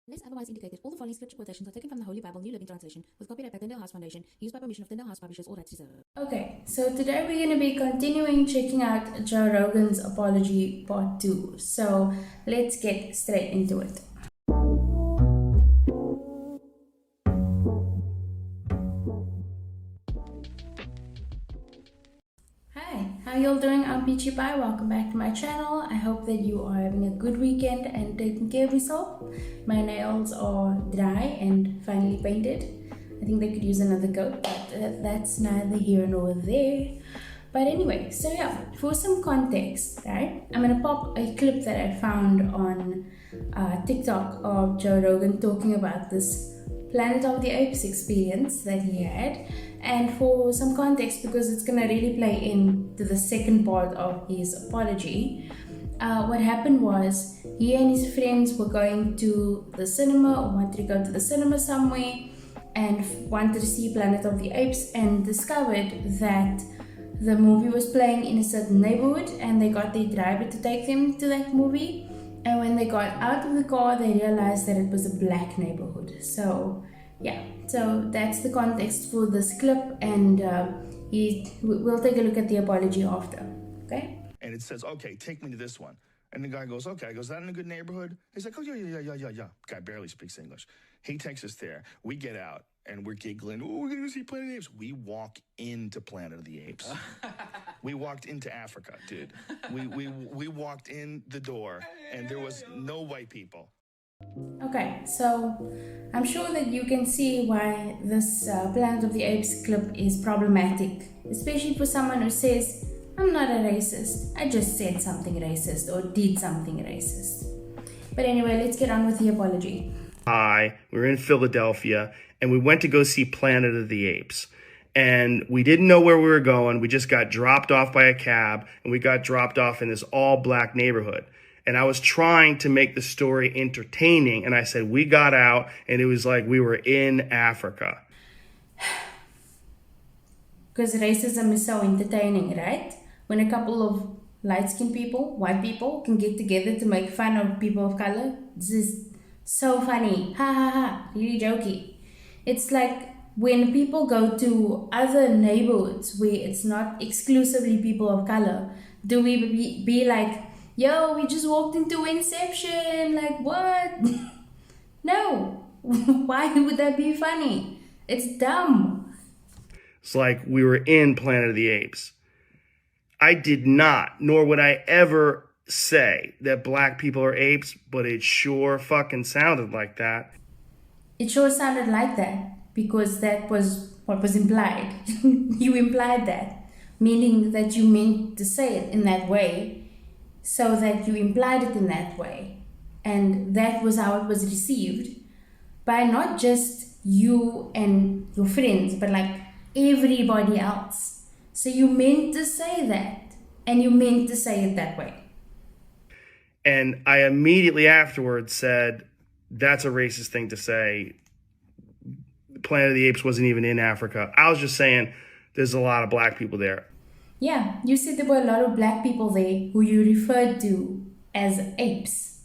Unless otherwise indicated, all the following scripture quotations are taken from the Holy Bible, New Living Translation, with copyright by Tyndale House Foundation, used by permission of Tyndale House Publishers, all rights reserved. Okay, so today we're going to be continuing checking out Joe Rogan's Apology Part 2. So let's get straight into it. Hi, how y'all doing? I'm Peachy Pie. Welcome back to my channel. I hope that you are having a good weekend and taking care of yourself. My nails are dry and finally painted. I think they could use another coat, but that's neither here nor there. But anyway, so yeah, for some context, right? I'm gonna pop a clip that I found on TikTok of Joe Rogan talking about this Planet of the Apes experience that he had. And for some context, because it's gonna really play into the second part of his apology, what happened was he and his friends were going to the cinema, or wanted to go to the cinema somewhere, and wanted to see Planet of the Apes, and discovered that the movie was playing in a certain neighborhood, and they got their driver to take them to that movie. And when they got out of the car, they realized that it was a black neighborhood. So yeah, so that's the context for this clip, and we'll take a look at the apology after. Okay. And it says, okay, take me to this one. And the guy goes, okay. I goes, is that in a good neighborhood? He's like, oh, yeah. Guy barely speaks English. He takes us there. We get out, and we're giggling. Oh, we're going to go see Planet of the Apes. We walk into Planet of the Apes. We walked into Africa, dude. We walked in the door, and there was no white people. Okay, so I'm sure that you can see why this Planet of the Apes clip is problematic, especially for someone who says, I'm not a racist, I just said something racist or did something racist. But anyway, let's get on with the apology. Hi, we were in Philadelphia, and we went to go see Planet of the Apes. And we didn't know where we were going. We just got dropped off by a cab, and we got dropped off in this all-black neighborhood. And I was trying to make the story entertaining, and I said, we got out, and it was like we were in Africa. Because racism is so entertaining, right? When a couple of light-skinned people, white people, can get together to make fun of people of color, this is so funny. Ha ha ha, really jokey. It's like when people go to other neighborhoods where it's not exclusively people of color, do we be like, yo, we just walked into Inception, like what? No. Why would that be funny? It's dumb. It's like we were in Planet of the Apes. I did not, nor would I ever say that black people are apes, but it sure fucking sounded like that. It sure sounded like that because that was what was implied. You implied that, meaning that you meant to say it in that way, so that you implied it in that way. And that was how it was received by not just you and your friends, but like everybody else. So you meant to say that, and you meant to say it that way. And I immediately afterwards said, that's a racist thing to say. Planet of the Apes wasn't even in Africa. I was just saying there's a lot of black people there. Yeah, you said there were a lot of black people there who you referred to as apes.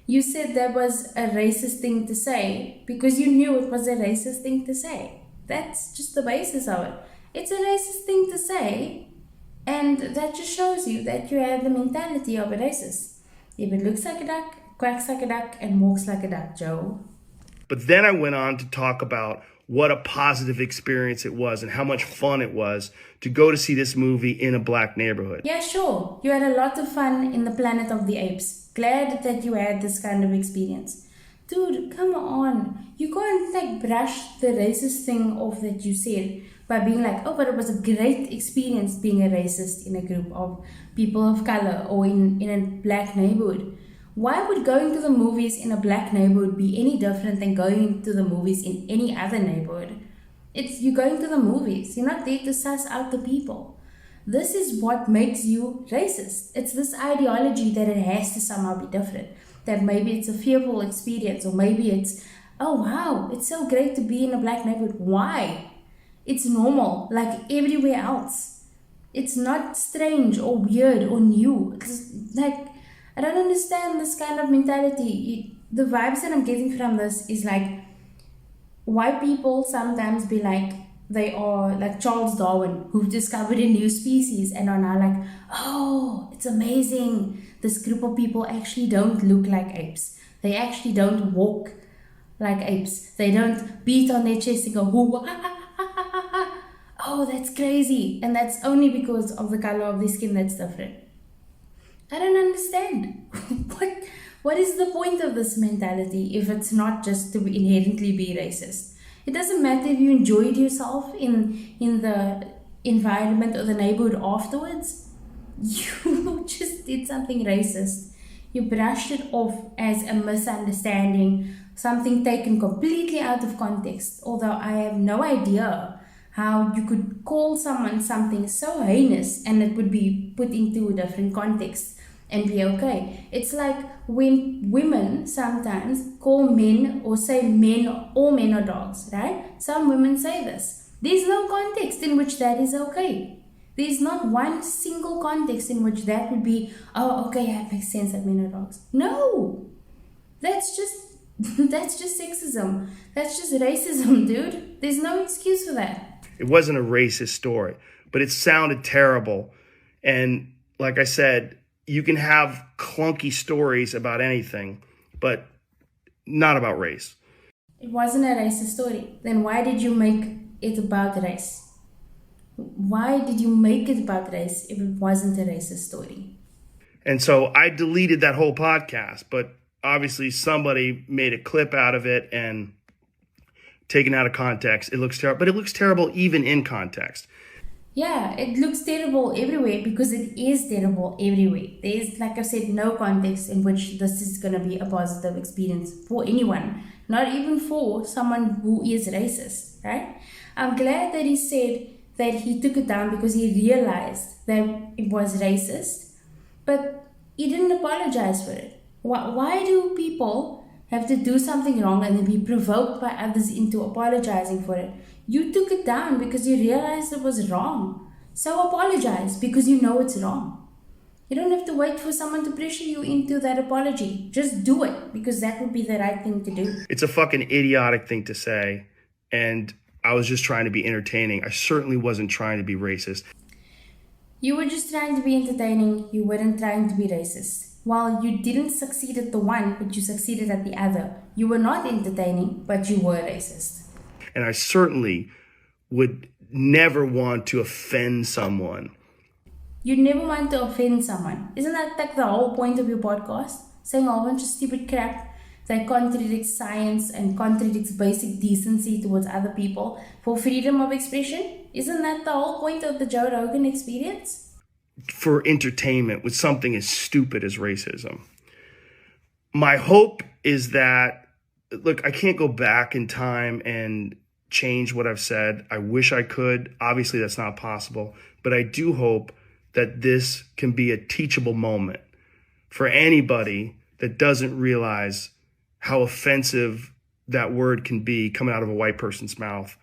You said that was a racist thing to say because you knew it was a racist thing to say. That's just the basis of it. It's a racist thing to say, and that just shows you that you have the mentality of a racist. If it looks like a duck, quacks like a duck, and walks like a duck, Joe. But then I went on to talk about what a positive experience it was and how much fun it was to go to see this movie in a black neighborhood. Yeah, sure. You had a lot of fun in the Planet of the Apes. Glad that you had this kind of experience. Dude, come on. You can't like brush the racist thing off that you said by being like, oh, but it was a great experience being a racist in a group of people of color or in a black neighborhood. Why would going to the movies in a black neighborhood be any different than going to the movies in any other neighborhood? You're going to the movies. You're not there to suss out the people. This is what makes you racist. It's this ideology that it has to somehow be different. That maybe it's a fearful experience, or maybe it's, oh wow, it's so great to be in a black neighborhood. Why? It's normal, like everywhere else. It's not strange or weird or new. It's like, I don't understand this kind of mentality. the vibes that I'm getting from this is like why people sometimes be like they are like Charles Darwin, who've discovered a new species and are now like, oh, it's amazing. This group of people actually don't look like apes. They actually don't walk like apes. They don't beat on their chest and go, oh, that's crazy. And that's only because of the color of their skin that's different. I don't understand. What is the point of this mentality if it's not just to inherently be racist? It doesn't matter if you enjoyed yourself in the environment or the neighborhood afterwards. You just did something racist. You brushed it off as a misunderstanding, something taken completely out of context. Although I have no idea how you could call someone something so heinous and it would be put into a different context and be okay. It's like when women sometimes call men or say men, all men are dogs, right? Some women say this. There's no context in which that is okay. There's not one single context in which that would be, oh, okay, yeah, it makes sense that men are dogs. No! That's just sexism. That's just racism, dude. There's no excuse for that. It wasn't a racist story, but it sounded terrible. And like I said, you can have clunky stories about anything, but not about race. It wasn't a racist story. Then why did you make it about race? Why did you make it about race if it wasn't a racist story? And so I deleted that whole podcast, but obviously somebody made a clip out of it and taken out of context. It looks terrible, but it looks terrible even in context. Yeah, it looks terrible everywhere because it is terrible everywhere. There's, like I said, no context in which this is going to be a positive experience for anyone, not even for someone who is racist, right? I'm glad that he said that he took it down because he realized that it was racist, but he didn't apologize for it. Why do people have to do something wrong and then be provoked by others into apologizing for it? You took it down because you realized it was wrong. So apologize because you know it's wrong. You don't have to wait for someone to pressure you into that apology. Just do it because that would be the right thing to do. It's a fucking idiotic thing to say, and I was just trying to be entertaining. I certainly wasn't trying to be racist. You were just trying to be entertaining. You weren't trying to be racist. While you didn't succeed at the one, but you succeeded at the other. You were not entertaining, but you were racist. And I certainly would never want to offend someone. You never want to offend someone. Isn't that like the whole point of your podcast? Saying a whole bunch of stupid crap that contradicts science and contradicts basic decency towards other people for freedom of expression? Isn't that the whole point of the Joe Rogan experience? For entertainment with something as stupid as racism. My hope is that, look, I can't go back in time and change what I've said. I wish I could. Obviously, that's not possible. But I do hope that this can be a teachable moment for anybody that doesn't realize how offensive that word can be coming out of a white person's mouth.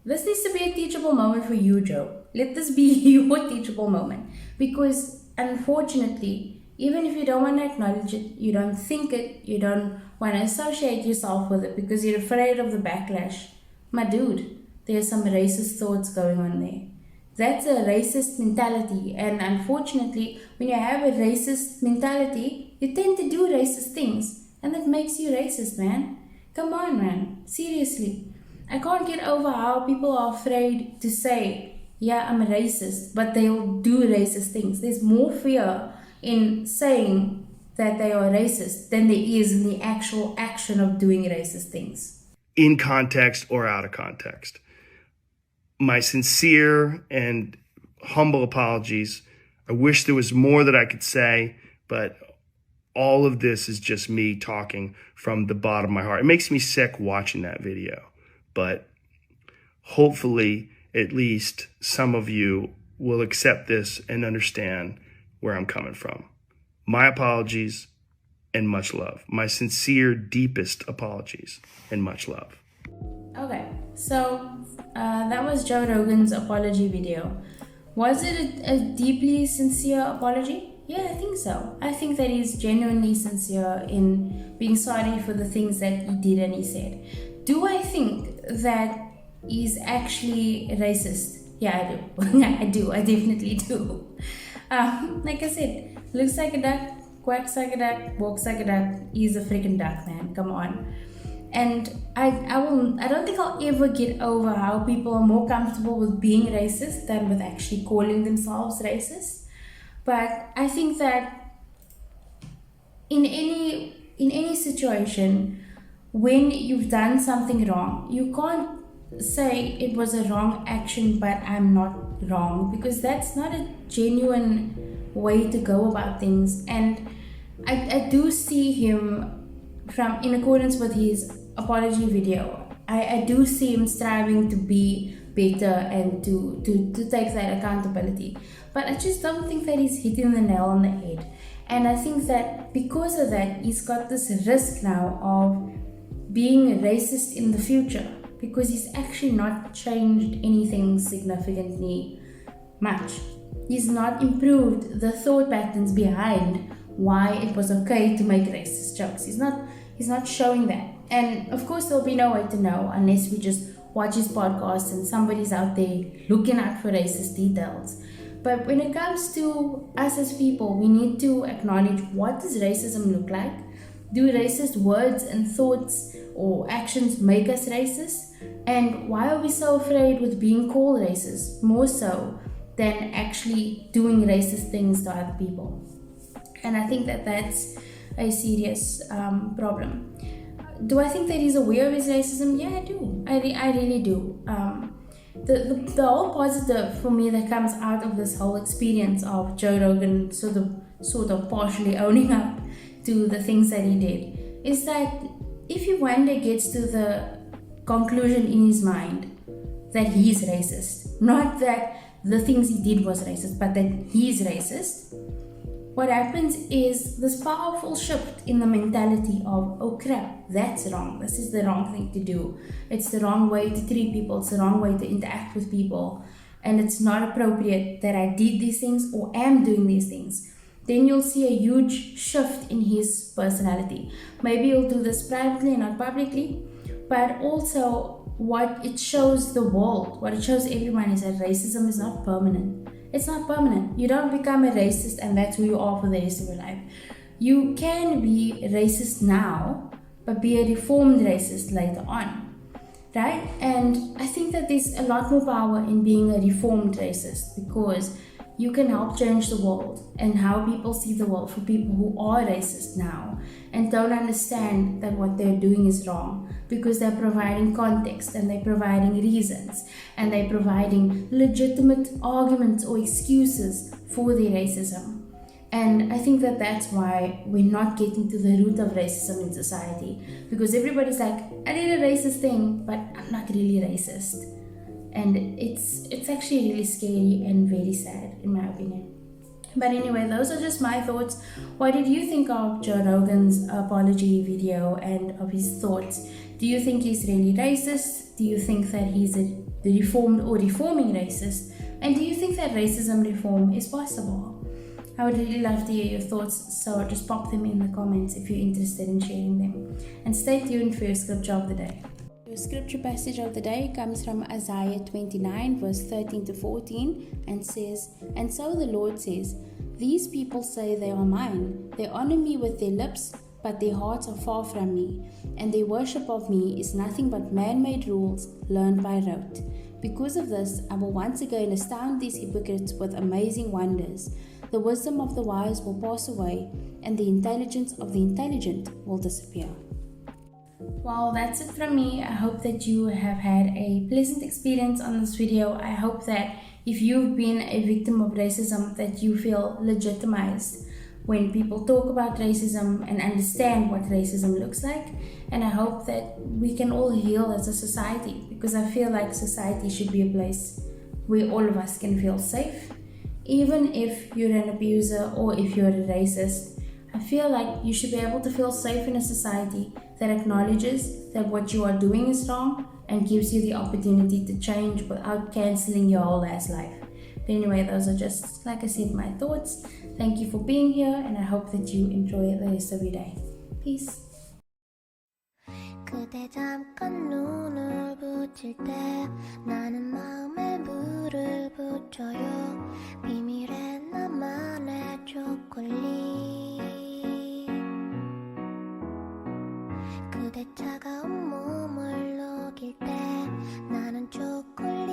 This needs to be a teachable moment for you, Joe. Let this be your teachable moment. Because unfortunately, even if you don't want to acknowledge it, you don't think it, you don't want to associate yourself with it because you're afraid of the backlash. My dude, there's some racist thoughts going on there. That's a racist mentality, and unfortunately, when you have a racist mentality, you tend to do racist things, and that makes you racist, man. Come on, man. Seriously. I can't get over how people are afraid to say, yeah, I'm a racist, but they'll do racist things. There's more fear in saying that they are racist than there is in the actual action of doing racist things. In context or out of context. My sincere and humble apologies. I wish there was more that I could say, but all of this is just me talking from the bottom of my heart. It makes me sick watching that video, but hopefully at least some of you will accept this and understand where I'm coming from. My apologies and much love. My sincere, deepest apologies and much love. Okay, so that was Joe Rogan's apology video. Was it a deeply sincere apology? Yeah, I think so. I think that he's genuinely sincere in being sorry for the things that he did and he said. Do I think that he's actually racist? Yeah, I do. I do. I definitely do. Like I said, looks like a duck, quacks like a duck, walks like a duck. He's a freaking duck, man. Come on. And I don't think I'll ever get over how people are more comfortable with being racist than with actually calling themselves racist. But I think that in any situation, when you've done something wrong, you can't say it was a wrong action, but I'm not wrong, because that's not a genuine way to go about things. And I do see him, from in accordance with his apology video, I do see him striving to be better and to take that accountability. But I just don't think that he's hitting the nail on the head. And I think that because of that, he's got this risk now of being racist in the future, because he's actually not changed anything significantly much. He's not improved the thought patterns behind why it was okay to make racist jokes. He's not showing that. And of course, there'll be no way to know unless we just watch his podcast and somebody's out there looking out for racist details. But when it comes to us as people, we need to acknowledge, what does racism look like? Do racist words and thoughts or actions make us racist? And why are we so afraid with being called racist, more so than actually doing racist things to other people? And I think that that's a serious problem. Do I think that he's aware of his racism? Yeah, I do. I really do. The whole positive for me that comes out of this whole experience of Joe Rogan sort of partially owning up to the things that he did is that if he one day gets to the conclusion in his mind that he's racist, not that the things he did was racist, but that he's racist, what happens is this powerful shift in the mentality of, oh crap, that's wrong. This is the wrong thing to do. It's the wrong way to treat people. It's the wrong way to interact with people. And it's not appropriate that I did these things or am doing these things. Then you'll see a huge shift in his personality. Maybe he'll do this privately and not publicly, but also what it shows the world, what it shows everyone is that racism is not permanent. It's not permanent. You don't become a racist and that's who you are for the rest of your life. You can be racist now, but be a reformed racist later on, right? And I think that there's a lot more power in being a reformed racist, because you can help change the world and how people see the world for people who are racist now and don't understand that what they're doing is wrong, because they're providing context and they're providing reasons and they're providing legitimate arguments or excuses for their racism. And I think that that's why we're not getting to the root of racism in society, because everybody's like, I did a racist thing, but I'm not really racist. And it's actually really scary and very sad, in my opinion. But anyway, those are just my thoughts. What did you think of Joe Rogan's apology video and of his thoughts? Do you think he's really racist? Do you think that he's the reformed or reforming racist? And do you think that racism reform is possible? I would really love to hear your thoughts, so just pop them in the comments if you're interested in sharing them. And stay tuned for your scripture of the day. Your scripture passage of the day comes from Isaiah 29 verse 13 to 14 and says, "And so the Lord says, these people say they are mine. They honor me with their lips, but their hearts are far from me. And their worship of me is nothing but man-made rules learned by rote. Because of this, I will once again astound these hypocrites with amazing wonders. The wisdom of the wise will pass away, and the intelligence of the intelligent will disappear." Well, that's it from me. I hope that you have had a pleasant experience on this video. I hope that if you've been a victim of racism, that you feel legitimized when people talk about racism and understand what racism looks like. And I hope that we can all heal as a society, because I feel like society should be a place where all of us can feel safe. Even if you're an abuser or if you're a racist, I feel like you should be able to feel safe in a society that acknowledges that what you are doing is wrong and gives you the opportunity to change without cancelling your whole ass life. But anyway, those are just, like I said, my thoughts. Thank you for being here, and I hope that you enjoy the rest of your day. Peace. 그대 잠깐 눈을 붙일 때 나는 마음에 물을 붙여요. 비밀의 나만의 초콜릿. 그대 차가운 몸을 녹일 때 나는 초콜릿